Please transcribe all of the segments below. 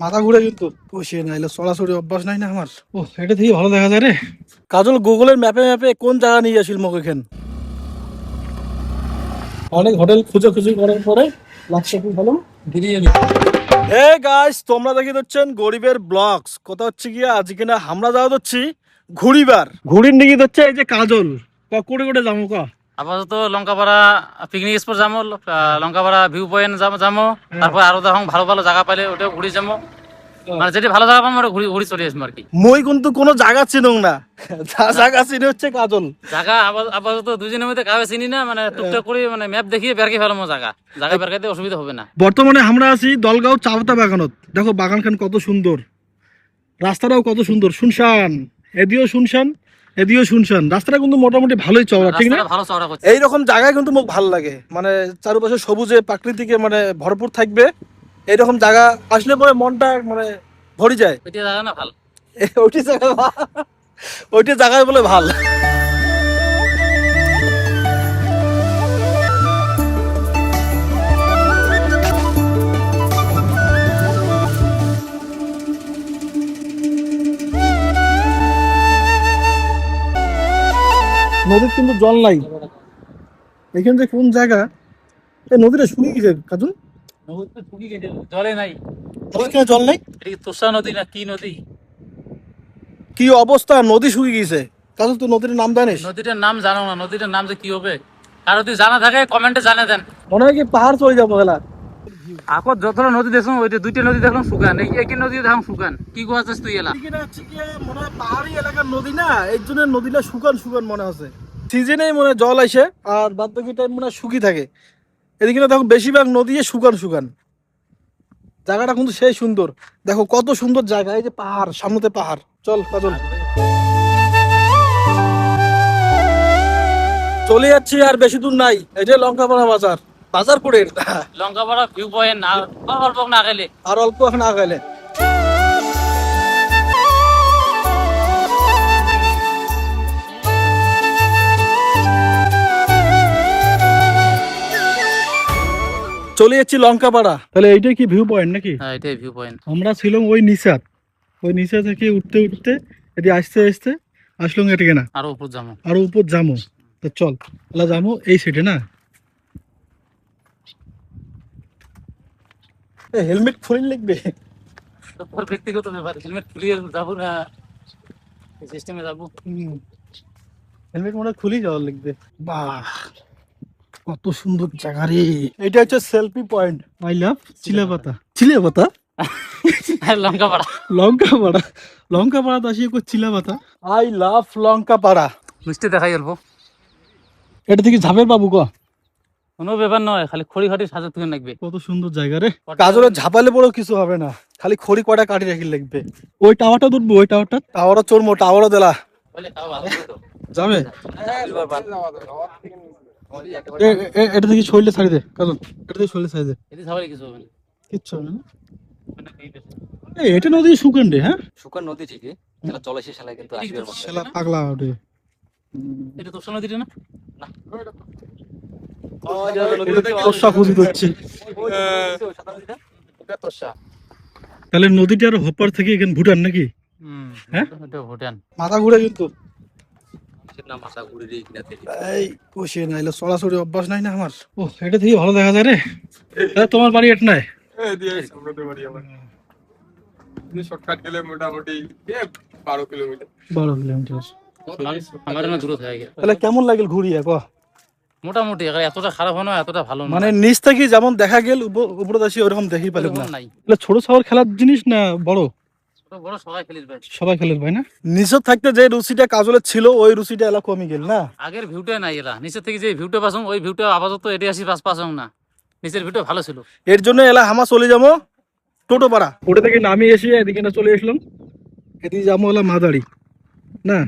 মাথা ঘুরে কিন্তু বসিয়ে নাইলে সরাসরি অভ্যাস নাই না আমার। ও এটা থেকে ভালো দেখা যায় রে। কাজল গুগলের ম্যাপে ম্যাপে কোন জায়গা নিয়ে আসিল মোক এখান। অনেক হোটেল খুঁজে করার পরে লাস্টে কি হলো বিরিয়ানি। হে গাইস, তোমরা দেখে দিচ্ছেন গরিবের ব্লগস। কথা হচ্ছে কি আজকে না আমরা যাওয়া হচ্ছি ঘুরিবার। ঘুরির নিয়ে হচ্ছে এই যে কাজল কোটে কোটে যাবো কা আপাতত লঙ্কাপাড়া পিকনিক স্পট যাবো, লঙ্কাপাড়া ভিউ পয়েন্ট যাবো, তারপর আরো তখন ভালো ভালো জায়গা পাইলে ওটাও ঘুরে যাবো। মানে যেটি ভালো জায়গা পাবো ওটা ঘুরে ঘুরে চলে আসবো আর কি। মই কিন্তু কোনো জায়গা চিনং না, যা জায়গা চিনে হচ্ছে কাজল। জায়গা আপাতত দুজনের মধ্যে কাউকে চিনি না, মানে টুকটাক করে মানে ম্যাপ দেখিয়ে বেরকে ফেলামো জায়গা বেরকাইতে অসুবিধা হবে না। বর্তমানে আমরা আছি দলগাঁও চাপাতা বাগানত। দেখো বাগানখান কত সুন্দর, রাস্তাটাও কত সুন্দর, শুনশান এদিও শুনশান। রাস্তাটা কিন্তু মোটামুটি ভালোই চওড়া, ঠিক না? ভালো চওড়া করছে। এইরকম জায়গায় কিন্তু মোক ভালো লাগে, মানে চারপাশে সবুজে প্রাকৃতিকে মানে ভরপুর থাকবে। এইরকম জায়গা আসলে পরে মনটা মানে ভরে যায়। ওইটা জায়গা না ভাল, ওইটি জায়গায় বলে ভাল। নদীর কিন্তু জল নাই এখান যে কোন জায়গা। এই নদীটা শুকিয়ে গেছে কাজল, জলে নাই। ওইখানে জল নাই। এটা কি তোষা নদী না কি নদী? কি অবস্থা, নদী শুকিয়ে গেছে। কাজল তুই নদীর নাম জানিস? নদীটার নাম জানো না? নদীটার নাম যে কি হবে, আর যদি জানা থাকে কমেন্টে জানিয়ে দেন। মনে হয় কি পাহাড় চলে যাবো গেলা। আগত যতটা নদী দেখলাম ওইটা দুইটা নদী দেখলাম শুকান, একই নদী দেখলাম শুকান। কি কোয়া চাস তুই এলা? মনে হয় পাহাড়ি এলাকার নদী না, এই জন্য নদীটা শুকান মনে হচ্ছে। সিজনেই মনে হয় জল আসে আর বাদ বাকি টাইম মনে হয় শুকিয়ে থাকে। এদিকে না দেখো বেশিরভাগ নদী শুকান। জায়গাটা কিন্তু সেই সুন্দর, দেখো কত সুন্দর জায়গা। এই যে পাহাড়, সামনেতে পাহাড়। চল কাজল, চলে যাচ্ছি, আর বেশি দূর নাই। এই যে লঙ্কাপাড়া বাজার করে লঙ্কাপাড়া ভিউ পয়েন্ট আর অল্প না গেলে আর অল্প এখন আগাইলে। চলে যাচ্ছি লঙ্কাপাড়া। তাহলে এইটাই কি ভিউ পয়েন্ট নাকি? হ্যাঁ, এটাই ভিউ পয়েন্ট। আমরা ছিলাম ওই নিচা থেকে উঠতে এটি আস্তে আসলাম এটাকে না, আরো উপর যাবো। তো চল যাবো এই সাইডে না। হেলমেট খুলে লাগবে, ব্যক্তিগত ব্যাপার। হেলমেট খুলিয়ে যাবো না সিস্টেমে যাবো। হেলমেট মনে হয় খুলেই যাওয়ার লাগবে। বাহ কত সুন্দর জায়গা রে। এটা হচ্ছে selfie point. I love Chilapata Lankapara তো আসি চিলাপাতা। I love Lankapara. মিষ্টি দেখাই অল্প। এটা থেকে ঝাপের বাবু ক কোনো ব্যাপার নয়, খালি খড়ি খাটি সাজা তুলে লাগবে। কত সুন্দর জায়গা রে। কাজলে ঝাপালে পরেও কিছু হবে না, খালি খড়ি কয়টা কাটি রাখি লাগবে। ওই টাওয়ারটা ধরবো, ওই টাওয়ারও চড়বো, টাওয়ারও দিলা যাবে। এটা থেকে শরীরে ছাড়ি দে কাজল, এটা থেকে শরীরে ছাড়ি দে। কিছু হবে না, কিচ্ছু হবে না। এটা নদী শুকান রে। হ্যাঁ শুকান নদী ঠিকই, জল এসে শালা কিন্তু আসবে না। শালা পাগলা ওঠে। এটা তোষা নদীটা না? তোষা খুঁজি করছে। তাহলে নদীটার হপার থেকে এখানে ভুটান নাকি? হ্যাঁ ভুটান। মাথা ঘুরে কিন্তু না মাথা ঘুরে রে কিনা থেকে এই বসে নাইলে সরাসরি অভ্যাস নাই না আমার। ও এটা থেকে ভালো দেখা যায় রে। তোমার বাড়ি এটা নাই? শর্টকাট গেলে মোটামুটি 12 কিলোমিটার। 12 কিলোমিটার আমার না দূর হয়ে গেল। তাহলে কেমন লাগল ঘুরিয়ে ক? মোটামুটি এতটা খারাপ হয় না, এতটা ভালো না। মানে নিচ থেকে যেমন দেখা গেল উপরে আসি ওরকম দেখি পেলাম না। নাই তাহলে ছোট শহর খেলার জিনিস না বড়? বড় সবাই খেলিস ভাই, সবাই খেলের ভাই না। নিচে থাকতে যে রুচিটা কাজলের ছিল ওই রুচিটা এলা কমে গেল না। আগের ভিউটা নাই এলা। নিচে থেকে যে ভিউটা পাসং ওই ভিউটা আপাতত এটি আসি পাসং না। নিচের ভিউটা ভালো ছিল, এর জন্য এলা হামা চলে যাবো টোটো পাড়া। ওটা থেকে নামিয়ে এসে এদিকে না চলে আসলাম। এদিকে যাবো এলা মাদারি না,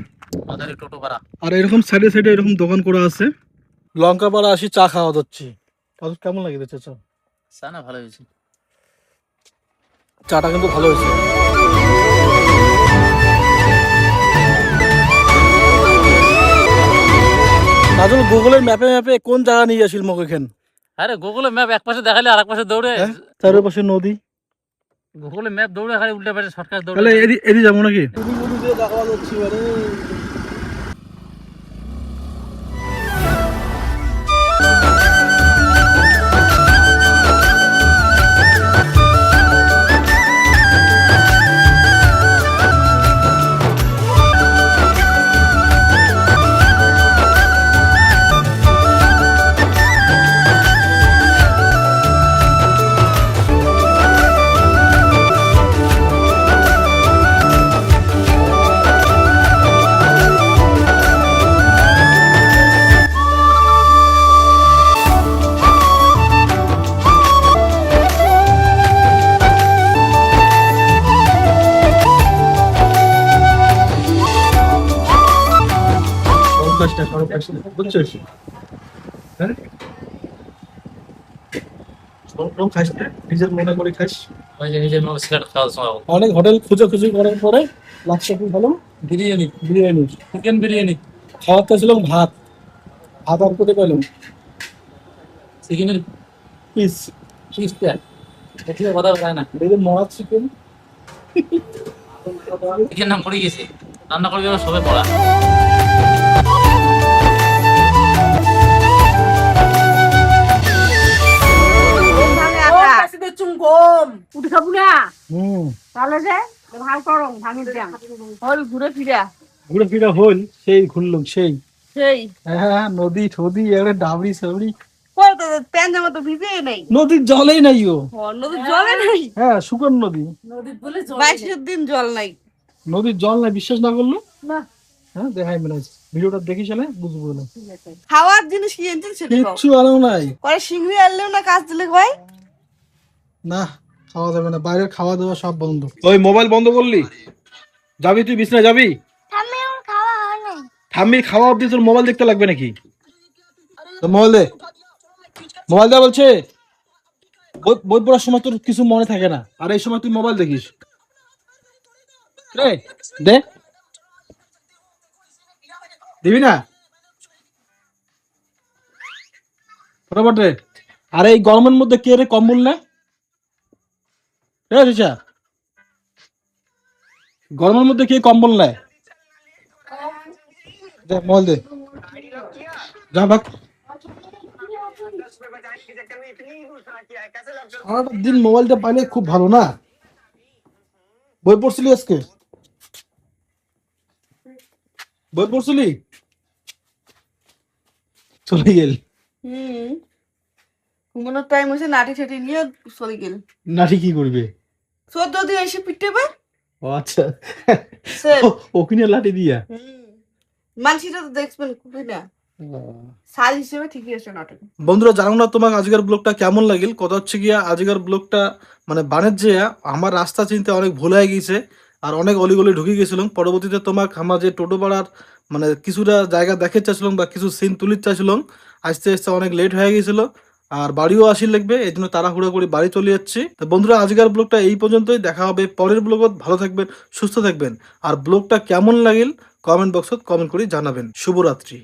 মাদারি টোটো পাড়া। আর এরকম সাইডে এরকম দোকান করা আছে। লঙ্কাপাড়া আসি চা খাওয়া যাচ্ছি। কেমন লাগে চা? চা না ভালো হয়েছে, চাটা কিন্তু ভালো হয়েছে। কাজল গুগলের ম্যাপে কোন জায়গা নিয়ে আসিল মোক এখান। আরে গুগলে ম্যাপ এক পাশে দেখালে আর এক পাশে দৌড়ে। চারের পাশে নদী, গুগলে ম্যাপ দৌড়ে খালি উল্টে পাশে শর্টকাট দৌড়ে তাহলে এদি যাবো নাকি দিয়ে দেখা যাচ্ছে এবারে বুঝছিস হ্যাঁ খাস নিজের মনে করে খাস ওই যে নিজের মতো সিগারেট খাওয়ার সময় অনেক হোটেল খুঁজে করার পরে লাস্টে কি হলো বিরিয়ানি চিকেন বিরিয়ানি খাওয়াতে ছিল ভাত ভাত আর কোথায় পেলাম চিকেনের পিস পিসটা এটা কথা বলা না এই যে মরা চিকেন চিকেন নাম পড়ে গেছে রান্না করে গেলে সবে পড়া উঠে খাবো না হুম তাহলে যে ভাল করো ভাঙি দিলাম হল ঘুরে ফিরা ঘুরে ফিরে হল সেই ঘুরলাম সেই সেই হ্যাঁ নদী ঠদি এবারে ডাবড়ি সাবড়ি কই তো প্যান জামা তো ভিজে নেই নদীর জলেই নাই ও নদীর জলে নাই হ্যাঁ শুকন নদী 22 দিন জল নাই নদীর জল নাই বিশ্বাস না করলো না হ্যাঁ দেখাই মনে হচ্ছে ভিডিওটা দেখি চলে বুঝবো না খাওয়ার জিনিস কি এনেছেন সেটা কও কিচ্ছু আনো নাই পরে সিংড়ি আনলেও না কাজ দিলে কয় না খাওয়া যাবে না বাইরের খাওয়া দাওয়া সব বন্ধ ওই মোবাইল বন্ধ করলি যাবি তুই বিছনায় যাবি ঠাম্মির খাওয়া অবধি তোর মোবাইল দেখতে লাগবে নাকি মোবাইল দে মোবাইল দে বলছে বই পড়ার সময় তোর কিছু মনে থাকে না আর এই সময় তুই মোবাইল দেখিস রে দে দিবি না ফটাফট রে আর এই গরমের মধ্যে কে রে কম্বল না গরমের মধ্যে কে কম্বল নেয় মোবাইল দে যা ভাগ সারাটা দিন মোবাইলটা পাইলে খুব ভালো না বই পড়ছিলি আজকে বই পড়ছিলি চলে গেল ঘুমানোর টাইম হয়েছে নাটি ঠাটি নিয়ে চলে গেল নাটি কি করবে 14 দিন এসে পিটে বা ও আচ্ছা ওখানে লাঠি দিয়া মানসিটা তো দেখবেন খুবই না সাজ হিসেবে ঠিকই আছে নাটক বন্ধুরা জানো না তোমাকে আজকের ব্লগটা কেমন লাগিল কথা হচ্ছে গিয়া আজকের ব্লগটা মানে বানের যে আমার রাস্তা চিনতে অনেক ভুল হয়ে গেছে আর অনেক অলিগলি ঢুকে গেছিলাম পরবর্তীতে তোমাকে আমার যে টোটো পাড়ার মানে কিছুটা জায়গা দেখে চাইছিলাম বা কিছু সিন তুলির চাইছিলাম আস্তে আস্তে অনেক লেট হয়ে গেছিল আর বাড়িও আসি লাগবে এই জন্য তাড়াহুড়ো করে বাড়ি চলে যাচ্ছি তো বন্ধুরা আজকের ব্লগটা এই পর্যন্তই দেখা হবে পরের ব্লগত ভালো থাকবেন সুস্থ থাকবেন আর ব্লগটা কেমন লাগিল কমেন্ট বক্সত কমেন্ট করে জানাবেন শুভরাত্রি।